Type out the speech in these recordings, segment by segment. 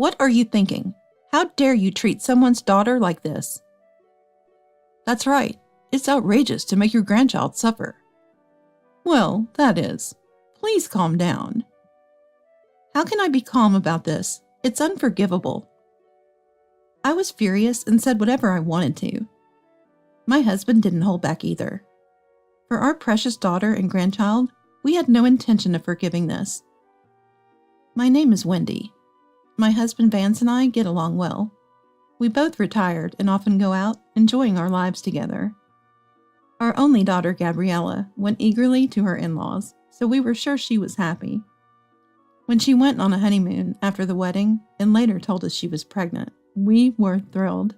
What are you thinking? How dare you treat someone's daughter like this? That's right. It's outrageous to make your grandchild suffer. Well, that is. Please calm down. How can I be calm about this? It's unforgivable. I was furious and said whatever I wanted to. My husband didn't hold back either. For our precious daughter and grandchild, we had no intention of forgiving this. My name is Wendy. My husband Vance and I get along well. We both retired and often go out, enjoying our lives together. Our only daughter, Gabriella, went eagerly to her in-laws, so we were sure she was happy. When she went on a honeymoon after the wedding and later told us she was pregnant, we were thrilled.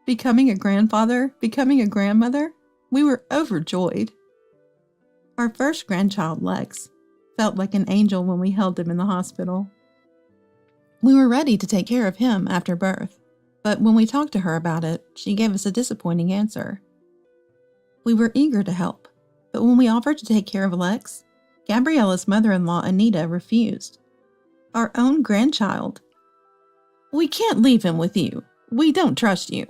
Becoming a grandfather, becoming a grandmother, we were overjoyed. Our first grandchild, Lex, felt like an angel when we held him in the hospital. We were ready to take care of him after birth, but when we talked to her about it, she gave us a disappointing answer. We were eager to help, but when we offered to take care of Lex, Gabriella's mother-in-law, Anita, refused. Our own grandchild. We can't leave him with you. We don't trust you.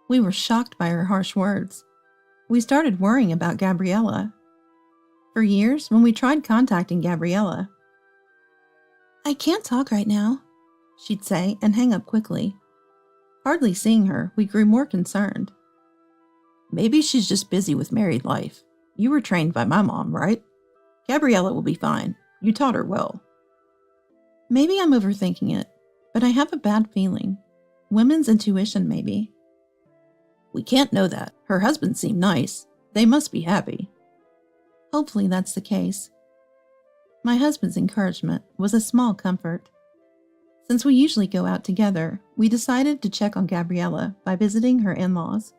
We were shocked by her harsh words. We started worrying about Gabriella. For years, when we tried contacting Gabriella, I can't talk right now, she'd say and hang up quickly. Hardly seeing her, we grew more concerned. Maybe she's just busy with married life. You were trained by my mom, right? Gabriella will be fine. You taught her well. Maybe I'm overthinking it, but I have a bad feeling. Women's intuition, maybe. We can't know that. Her husband seemed nice. They must be happy. Hopefully that's the case. My husband's encouragement was a small comfort. Since we usually go out together, we decided to check on Gabriella by visiting her in-laws.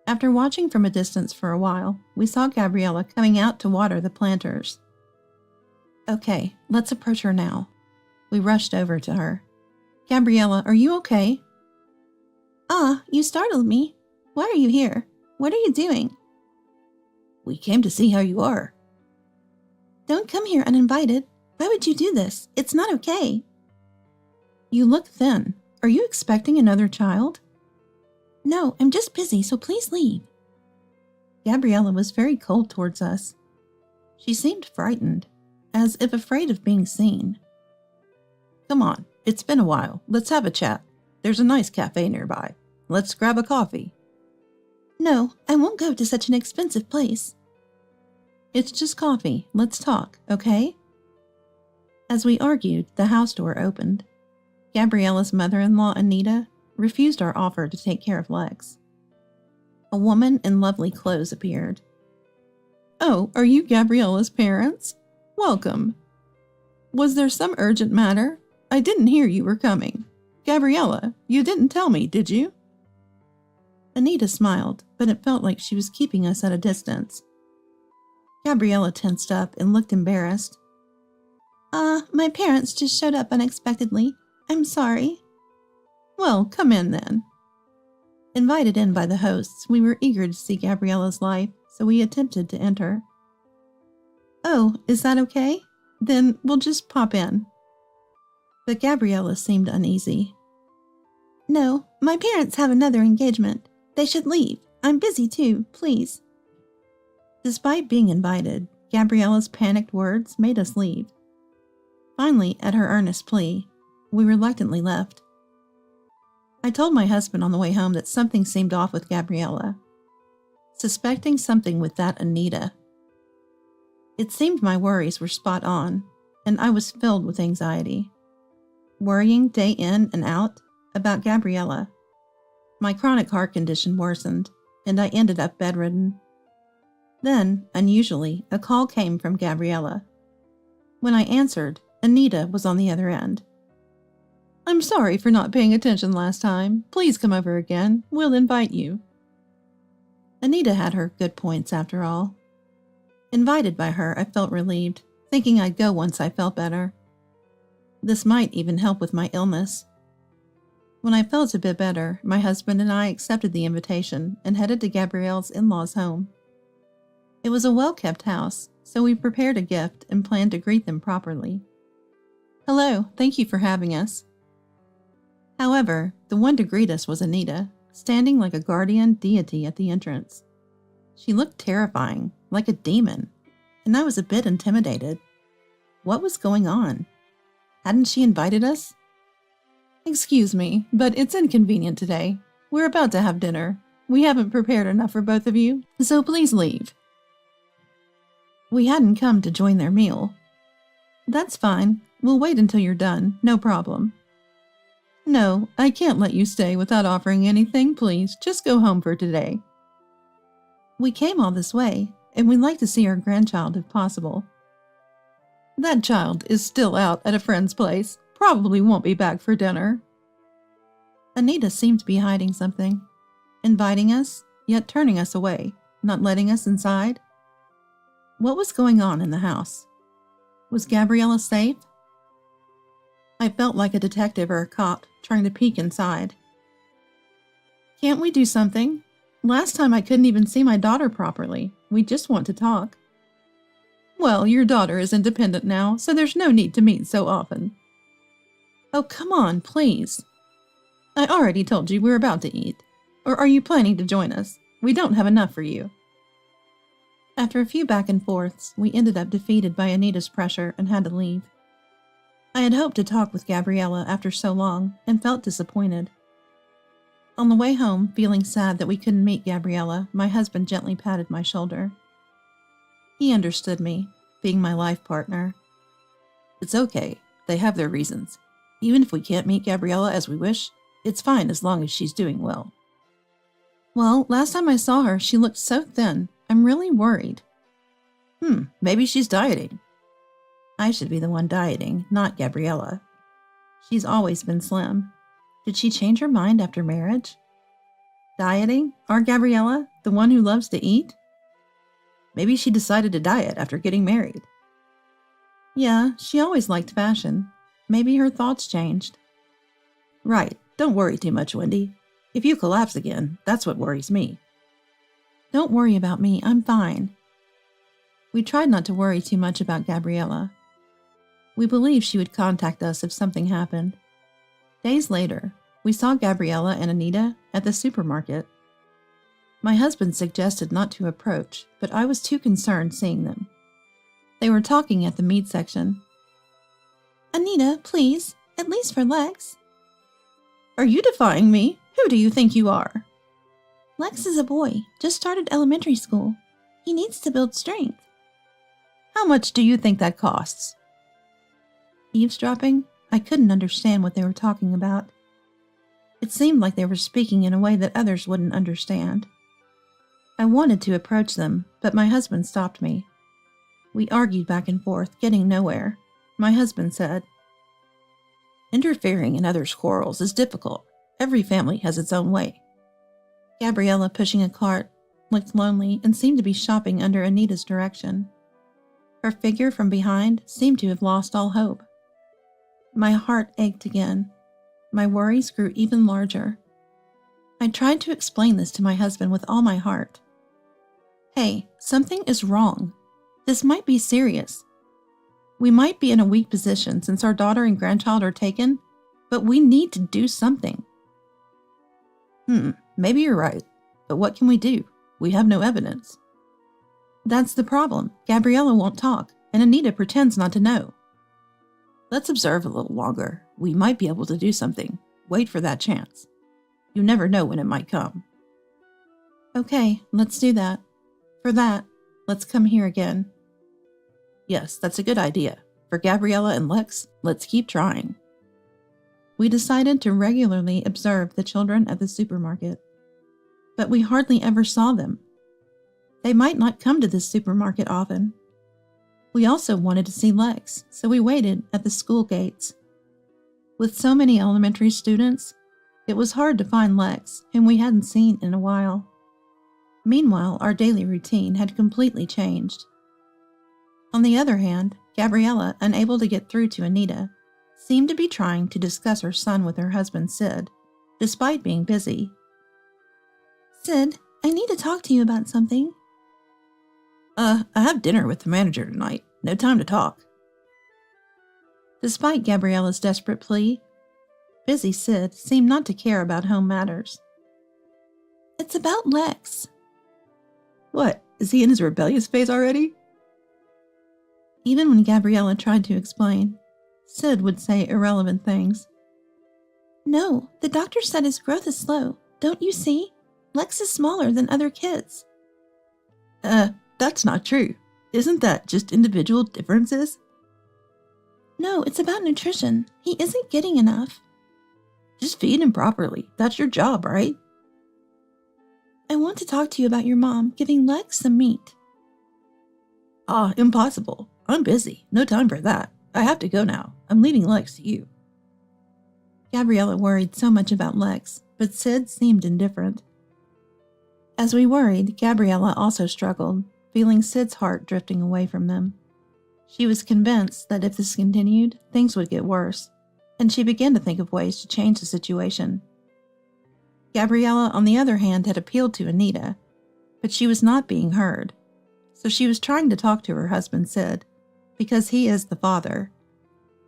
After watching from a distance for a while, we saw Gabriella coming out to water the planters. Okay, let's approach her now. We rushed over to her. Gabriella, are you okay? You startled me. Why are you here? What are you doing? We came to see how you are. Don't come here uninvited. Why would you do this? It's not okay. You look thin. Are you expecting another child? No, I'm just busy, so please leave. Gabriella was very cold towards us. She seemed frightened, as if afraid of being seen. Come on, it's been a while. Let's have a chat. There's a nice cafe nearby. Let's grab a coffee. No, I won't go to such an expensive place. It's just coffee. Let's talk, okay? As we argued, the house door opened. Gabriella's mother-in-law, Anita, refused our offer to take care of Lex. A woman in lovely clothes appeared. Oh, are you Gabriella's parents? Welcome. Was there some urgent matter? I didn't hear you were coming. Gabriella, you didn't tell me, did you? Anita smiled, but it felt like she was keeping us at a distance. Gabriella tensed up and looked embarrassed. My parents just showed up unexpectedly. I'm sorry. Well, come in then. Invited in by the hosts, we were eager to see Gabriella's life, so we attempted to enter. Oh, is that okay? Then we'll just pop in. But Gabriella seemed uneasy. No, my parents have another engagement. They should leave. I'm busy too, please. Despite being invited, Gabriella's panicked words made us leave. Finally, at her earnest plea, we reluctantly left. I told my husband on the way home that something seemed off with Gabriella, suspecting something with that Anita. It seemed my worries were spot on, and I was filled with anxiety. Worrying day in and out about Gabriella. My chronic heart condition worsened, and I ended up bedridden. Then, unusually, a call came from Gabriella. When I answered, Anita was on the other end. I'm sorry for not paying attention last time. Please come over again. We'll invite you. Anita had her good points after all. Invited by her, I felt relieved, thinking I'd go once I felt better. This might even help with my illness. When I felt a bit better, my husband and I accepted the invitation and headed to Gabrielle's in-laws' home. It was a well-kept house, so we prepared a gift and planned to greet them properly. Hello, thank you for having us. However, the one to greet us was Anita, standing like a guardian deity at the entrance. She looked terrifying, like a demon, and I was a bit intimidated. What was going on? Hadn't she invited us? Excuse me, but it's inconvenient today. We're about to have dinner. We haven't prepared enough for both of you, so please leave. We hadn't come to join their meal. That's fine. We'll wait until you're done, no problem. No, I can't let you stay without offering anything, please. Just go home for today. We came all this way, and we'd like to see our grandchild if possible. That child is still out at a friend's place. Probably won't be back for dinner. Anita seemed to be hiding something, inviting us, yet turning us away, not letting us inside. What was going on in the house? Was Gabriella safe? I felt like a detective or a cop trying to peek inside. Can't we do something? Last time I couldn't even see my daughter properly. We just want to talk. Well, your daughter is independent now, so there's no need to meet so often. Oh, come on, please. I already told you we're about to eat. Or are you planning to join us? We don't have enough for you. After a few back and forths, we ended up defeated by Anita's pressure and had to leave. I had hoped to talk with Gabriella after so long and felt disappointed. On the way home, feeling sad that we couldn't meet Gabriella, my husband gently patted my shoulder. He understood me, being my life partner. It's okay. They have their reasons. Even if we can't meet Gabriella as we wish, it's fine as long as she's doing well. Well, last time I saw her, she looked so thin. I'm really worried. Maybe she's dieting. I should be the one dieting, not Gabriella. She's always been slim. Did she change her mind after marriage? Dieting? Our Gabriella? The one who loves to eat? Maybe she decided to diet after getting married. Yeah, she always liked fashion. Maybe her thoughts changed. Right. Don't worry too much, Wendy. If you collapse again, that's what worries me. Don't worry about me. I'm fine. We tried not to worry too much about Gabriella. We believed she would contact us if something happened. Days later, we saw Gabriella and Anita at the supermarket. My husband suggested not to approach, but I was too concerned seeing them. They were talking at the meat section. Anita, please, at least for Lex. Are you defying me? Who do you think you are? Lex is a boy, just started elementary school. He needs to build strength. How much do you think that costs? Eavesdropping? I couldn't understand what they were talking about. It seemed like they were speaking in a way that others wouldn't understand. I wanted to approach them, but my husband stopped me. We argued back and forth, getting nowhere. My husband said, Interfering in others' quarrels is difficult. Every family has its own way. Gabriella, pushing a cart, looked lonely and seemed to be shopping under Anita's direction. Her figure from behind seemed to have lost all hope. My heart ached again. My worries grew even larger. I tried to explain this to my husband with all my heart. Hey, something is wrong. This might be serious. We might be in a weak position since our daughter and grandchild are taken, but we need to do something. Maybe you're right, but what can we do? We have no evidence. That's the problem. Gabriella won't talk, and Anita pretends not to know. Let's observe a little longer. We might be able to do something. Wait for that chance. You never know when it might come. Okay, let's do that. For that, let's come here again. Yes, that's a good idea. For Gabriella and Lex, let's keep trying. We decided to regularly observe the children at the supermarket, but we hardly ever saw them. They might not come to this supermarket often. We also wanted to see Lex, so we waited at the school gates. With so many elementary students, it was hard to find Lex, whom we hadn't seen in a while. Meanwhile, our daily routine had completely changed. On the other hand, Gabriella, unable to get through to Anita, seemed to be trying to discuss her son with her husband Sid, despite being busy. Sid, I need to talk to you about something. I have dinner with the manager tonight. No time to talk. Despite Gabriella's desperate plea, busy Sid seemed not to care about home matters. It's about Lex. What, is he in his rebellious phase already? Even when Gabriella tried to explain, Sid would say irrelevant things. No, the doctor said his growth is slow. Don't you see? Lex is smaller than other kids. That's not true. Isn't that just individual differences? No, it's about nutrition. He isn't getting enough. Just feed him properly. That's your job, right? I want to talk to you about your mom giving Lex some meat. Impossible. I'm busy. No time for that. I have to go now. I'm leaving Lex to you. Gabriella worried so much about Lex, but Sid seemed indifferent. As we worried, Gabriella also struggled, feeling Sid's heart drifting away from them. She was convinced that if this continued, things would get worse, and she began to think of ways to change the situation. Gabriella, on the other hand, had appealed to Anita, but she was not being heard, so she was trying to talk to her husband Sid, because he is the father,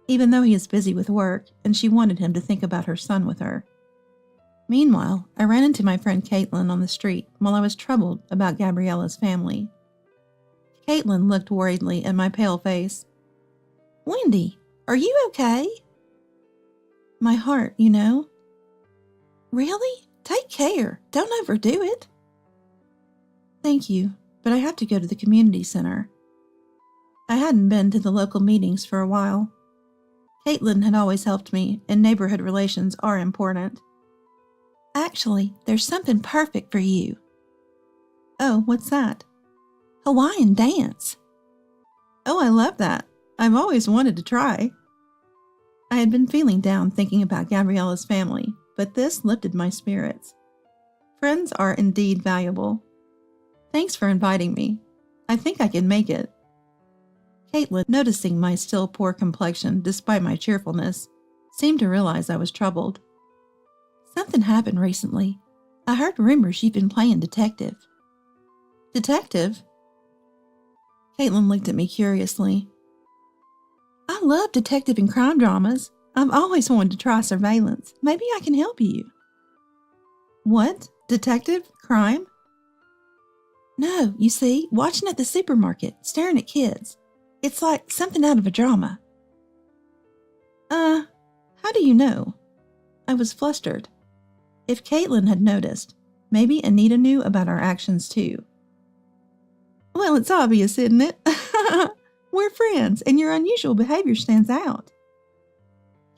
even though he is busy with work, and she wanted him to think about her son with her. Meanwhile, I ran into my friend Caitlin on the street while I was troubled about Gabriella's family. Caitlin looked worriedly at my pale face. Wendy, are you okay? My heart, you know. Really? Take care. Don't overdo it. Thank you, but I have to go to the community center. I hadn't been to the local meetings for a while. Caitlin had always helped me, and neighborhood relations are important. Actually, there's something perfect for you. Oh, what's that? Hawaiian dance. Oh, I love that. I've always wanted to try. I had been feeling down thinking about Gabriella's family, but this lifted my spirits. Friends are indeed valuable. Thanks for inviting me. I think I can make it. Caitlin, noticing my still poor complexion despite my cheerfulness, seemed to realize I was troubled. Something happened recently. I heard rumors you've been playing detective. Detective? Caitlin looked at me curiously. I love detective and crime dramas. I've always wanted to try surveillance. Maybe I can help you. What? Detective? Crime? No, you see, watching at the supermarket, staring at kids. It's like something out of a drama. How do you know? I was flustered. If Caitlin had noticed, maybe Anita knew about our actions too. Well, it's obvious, isn't it? We're friends, and your unusual behavior stands out.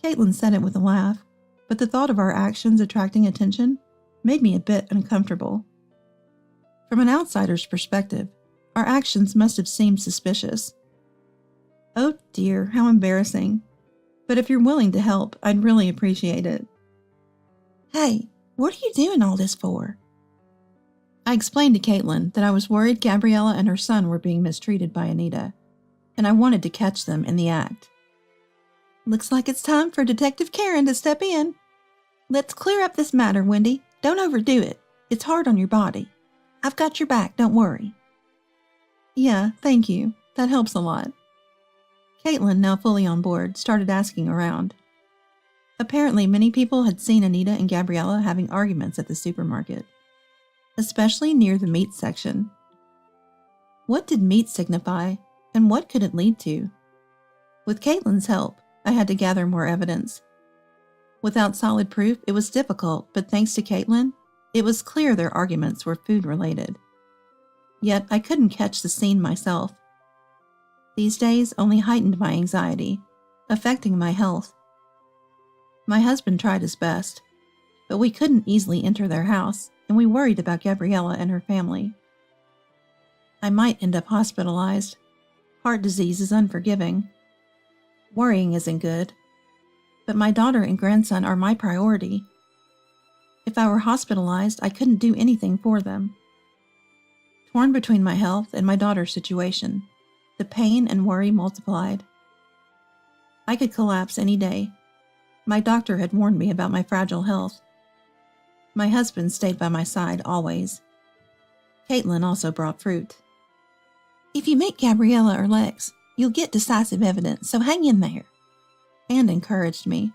Caitlin said it with a laugh, but the thought of our actions attracting attention made me a bit uncomfortable. From an outsider's perspective, our actions must have seemed suspicious. Oh dear, how embarrassing. But if you're willing to help, I'd really appreciate it. Hey, what are you doing all this for? I explained to Caitlin that I was worried Gabriella and her son were being mistreated by Anita, and I wanted to catch them in the act. Looks like it's time for Detective Karen to step in. Let's clear up this matter, Wendy. Don't overdo it. It's hard on your body. I've got your back, don't worry. Yeah, thank you. That helps a lot. Caitlin, now fully on board, started asking around. Apparently, many people had seen Anita and Gabriella having arguments at the supermarket, especially near the meat section. What did meat signify, and what could it lead to? With Caitlin's help, I had to gather more evidence. Without solid proof, it was difficult, but thanks to Caitlin, it was clear their arguments were food-related. Yet I couldn't catch the scene myself. These days only heightened my anxiety, affecting my health. My husband tried his best, but we couldn't easily enter their house, and we worried about Gabriella and her family. I might end up hospitalized. Heart disease is unforgiving. Worrying isn't good, but my daughter and grandson are my priority. If I were hospitalized, I couldn't do anything for them. Torn between my health and my daughter's situation, the pain and worry multiplied. I could collapse any day. My doctor had warned me about my fragile health. My husband stayed by my side always. Caitlin also brought fruit. If you meet Gabriella or Lex, you'll get decisive evidence, so hang in there. and encouraged me.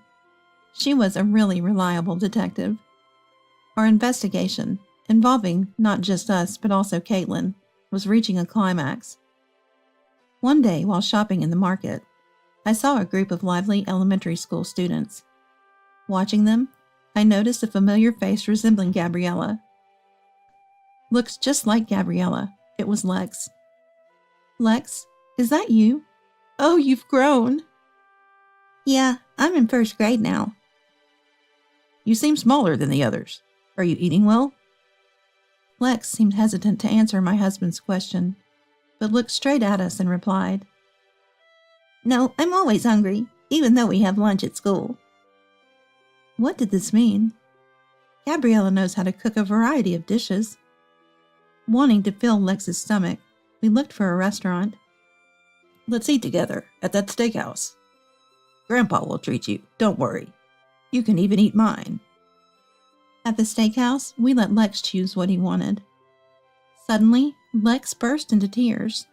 She was a really reliable detective. Our investigation, involving not just us but also Caitlin, was reaching a climax. One day, while shopping in the market, I saw a group of lively elementary school students. Watching them, I noticed a familiar face resembling Gabriella. Looks just like Gabriella. It was Lex. Lex, is that you? Oh, you've grown. Yeah, I'm in first grade now. You seem smaller than the others. Are you eating well? Lex seemed hesitant to answer my husband's question, but looked straight at us and replied, No, I'm always hungry, even though we have lunch at school. What did this mean? Gabriella knows how to cook a variety of dishes. Wanting to fill Lex's stomach, we looked for a restaurant. Let's eat together at that steakhouse. Grandpa will treat you, don't worry. You can even eat mine. At the steakhouse, we let Lex choose what he wanted. Suddenly, Lex burst into tears.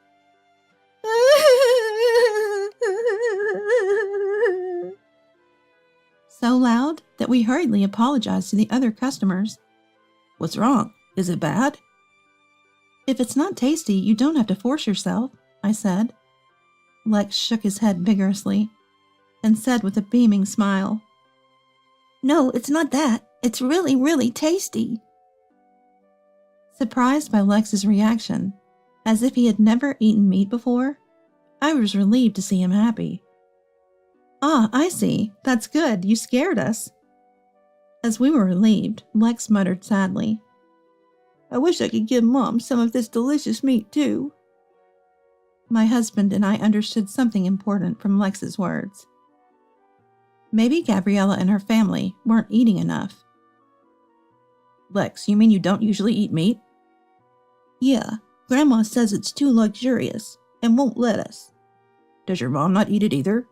So loud that we hurriedly apologized to the other customers. What's wrong? Is it bad? If it's not tasty, you don't have to force yourself, I said. Lex shook his head vigorously and said with a beaming smile, No, it's not that. It's really, really tasty. Surprised by Lex's reaction, as if he had never eaten meat before, I was relieved to see him happy. Ah, I see. That's good. You scared us. As we were relieved, Lex muttered sadly, I wish I could give Mom some of this delicious meat too. My husband and I understood something important from Lex's words. Maybe Gabriella and her family weren't eating enough. Lex, you mean you don't usually eat meat? Yeah, Grandma says it's too luxurious and won't let us. Does your mom not eat it either?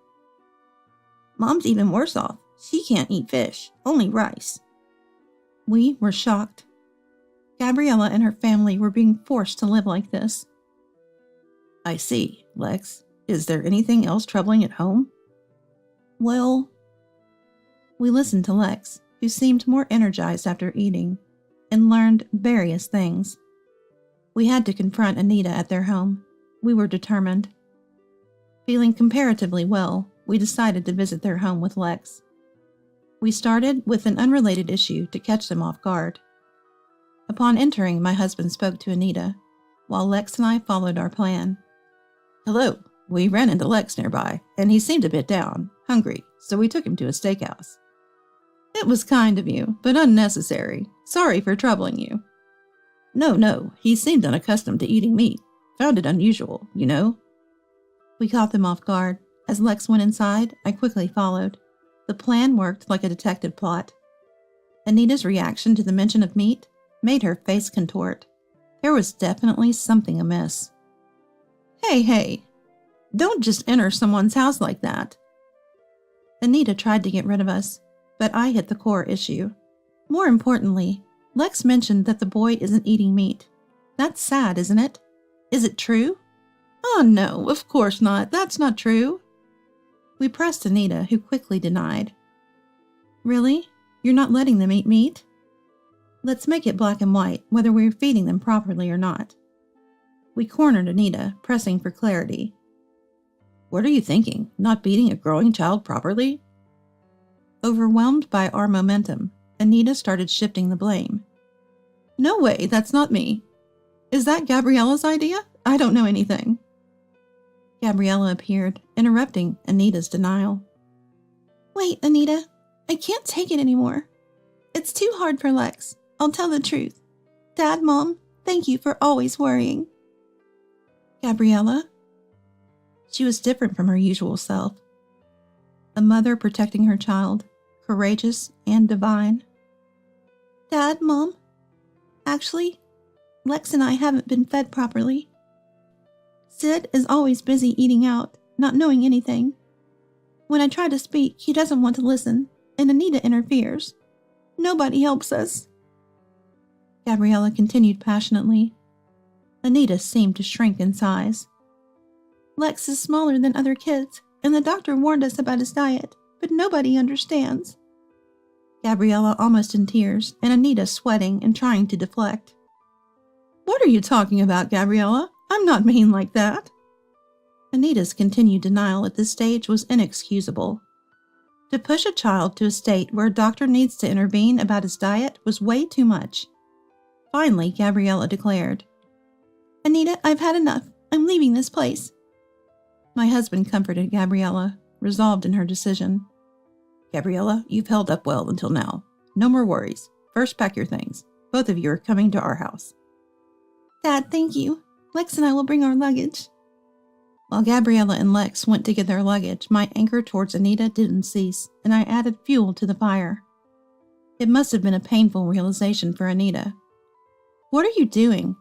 Mom's even worse off. She can't eat fish, only rice. We were shocked. Gabriella and her family were being forced to live like this. I see, Lex. Is there anything else troubling at home? Well, we listened to Lex, who seemed more energized after eating, and learned various things. We had to confront Anita at their home. We were determined. Feeling comparatively well, we decided to visit their home with Lex. We started with an unrelated issue to catch them off guard. Upon entering, my husband spoke to Anita, while Lex and I followed our plan. Hello, we ran into Lex nearby, and he seemed a bit down, hungry, so we took him to a steakhouse. It was kind of you, but unnecessary. Sorry for troubling you. No, he seemed unaccustomed to eating meat. Found it unusual, you know. We caught them off guard. As Lex went inside, I quickly followed. The plan worked like a detective plot. Anita's reaction to the mention of meat made her face contort. There was definitely something amiss. Hey, don't just enter someone's house like that. Anita tried to get rid of us, but I hit the core issue. More importantly, Lex mentioned that the boy isn't eating meat. That's sad, isn't it? Is it true? Oh no, of course not. That's not true. We pressed Anita, who quickly denied. Really? You're not letting them eat meat? Let's make it black and white, whether we're feeding them properly or not. We cornered Anita, pressing for clarity. What are you thinking? Not feeding a growing child properly? Overwhelmed by our momentum, Anita started shifting the blame. No way, that's not me. Is that Gabriella's idea? I don't know anything. Gabriella appeared, interrupting Anita's denial. Wait, Anita, I can't take it anymore. It's too hard for Lex. I'll tell the truth. Dad, Mom, thank you for always worrying. Gabriella? She was different from her usual self. A mother protecting her child, courageous and divine. Dad, Mom? Actually, Lex and I haven't been fed properly. Sid is always busy eating out, not knowing anything. When I try to speak, he doesn't want to listen, and Anita interferes. Nobody helps us. Gabriella continued passionately. Anita seemed to shrink in size. Lex is smaller than other kids, and the doctor warned us about his diet. but nobody understands. Gabriella almost in tears, and Anita sweating and trying to deflect. What are you talking about, Gabriella? I'm not mean like that. Anita's continued denial at this stage was inexcusable. To push a child to a state where a doctor needs to intervene about his diet was way too much. Finally, Gabriella declared, Anita, I've had enough. I'm leaving this place. My husband comforted Gabriella, resolved in her decision. Gabriella, you've held up well until now. No more worries. First, pack your things. Both of you are coming to our house. Dad, thank you. Lex and I will bring our luggage. While Gabriella and Lex went to get their luggage, my anger towards Anita didn't cease, and I added fuel to the fire. It must have been a painful realization for Anita. What are you doing?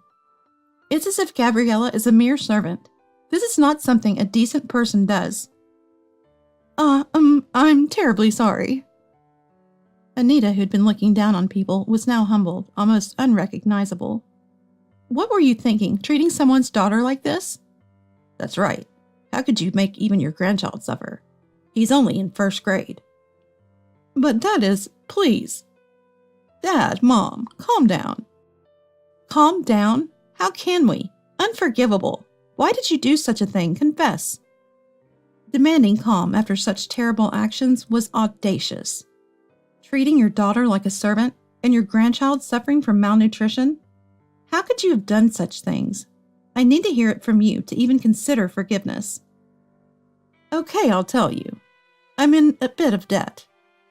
It's as if Gabriella is a mere servant. This is not something a decent person does. I'm terribly sorry. Anita, who'd been looking down on people, was now humbled, almost unrecognizable. What were you thinking, treating someone's daughter like this? That's right. How could you make even your grandchild suffer? He's only in first grade. But that is, please. Dad, Mom, calm down. Calm down? How can we? Unforgivable. Why did you do such a thing? Confess. Demanding calm after such terrible actions was audacious. Treating your daughter like a servant and your grandchild suffering from malnutrition? How could you have done such things? I need to hear it from you to even consider forgiveness. Okay, I'll tell you. I'm in a bit of debt.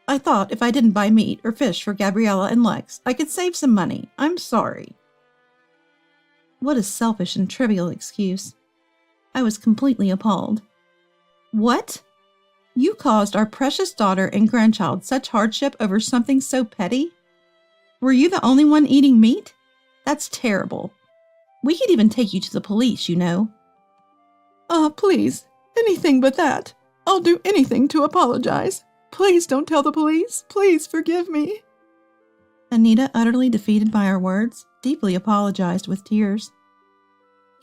I thought if I didn't buy meat or fish for Gabriella and Lex, I could save some money. I'm sorry. What a selfish and trivial excuse. I was completely appalled. What? You caused our precious daughter and grandchild such hardship over something so petty? Were you the only one eating meat? That's terrible. We could even take you to the police, you know. Please, anything but that. I'll do anything to apologize. Please don't tell the police. Please forgive me. Anita, utterly defeated by our words, deeply apologized with tears.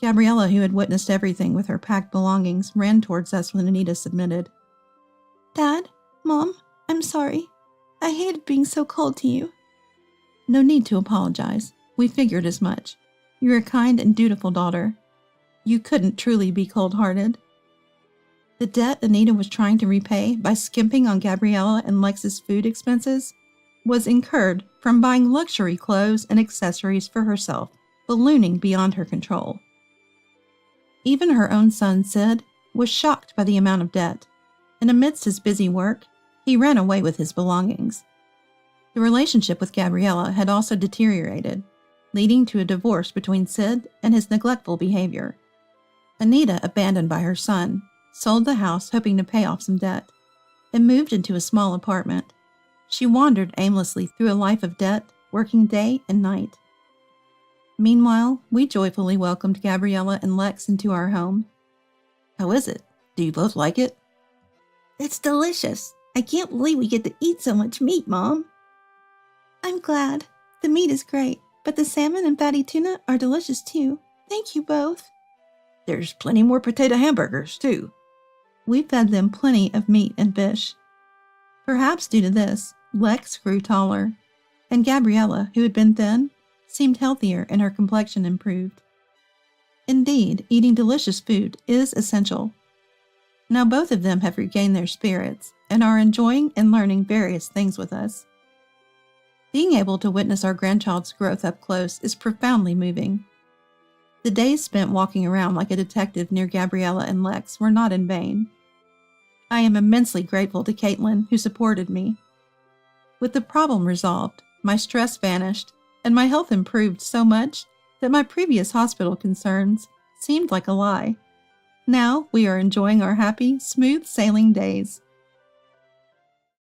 Gabriella, who had witnessed everything with her packed belongings, ran towards us when Anita submitted. Dad, Mom, I'm sorry. I hated being so cold to you. No need to apologize. We figured as much. You're a kind and dutiful daughter. You couldn't truly be cold-hearted. The debt Anita was trying to repay by skimping on Gabriella and Lex's food expenses was incurred from buying luxury clothes and accessories for herself, ballooning beyond her control. Even her own son, Sid, was shocked by the amount of debt, and amidst his busy work, he ran away with his belongings. The relationship with Gabriella had also deteriorated, leading to a divorce between Sid and his neglectful behavior. Anita, abandoned by her son, sold the house hoping to pay off some debt, and moved into a small apartment. She wandered aimlessly through a life of debt, working day and night. Meanwhile, we joyfully welcomed Gabriella and Lex into our home. How is it? Do you both like it? It's delicious. I can't believe we get to eat so much meat, Mom. I'm glad. The meat is great, but the salmon and fatty tuna are delicious too. Thank you both. There's plenty more potato hamburgers too. We fed them plenty of meat and fish. Perhaps due to this, Lex grew taller, and Gabriella, who had been thin, seemed healthier and her complexion improved. Indeed, eating delicious food is essential. Now both of them have regained their spirits and are enjoying and learning various things with us. Being able to witness our grandchild's growth up close is profoundly moving. The days spent walking around like a detective near Gabriella and Lex were not in vain. I am immensely grateful to Caitlin, who supported me. With the problem resolved, my stress vanished, and my health improved so much that my previous hospital concerns seemed like a lie. Now we are enjoying our happy, smooth sailing days.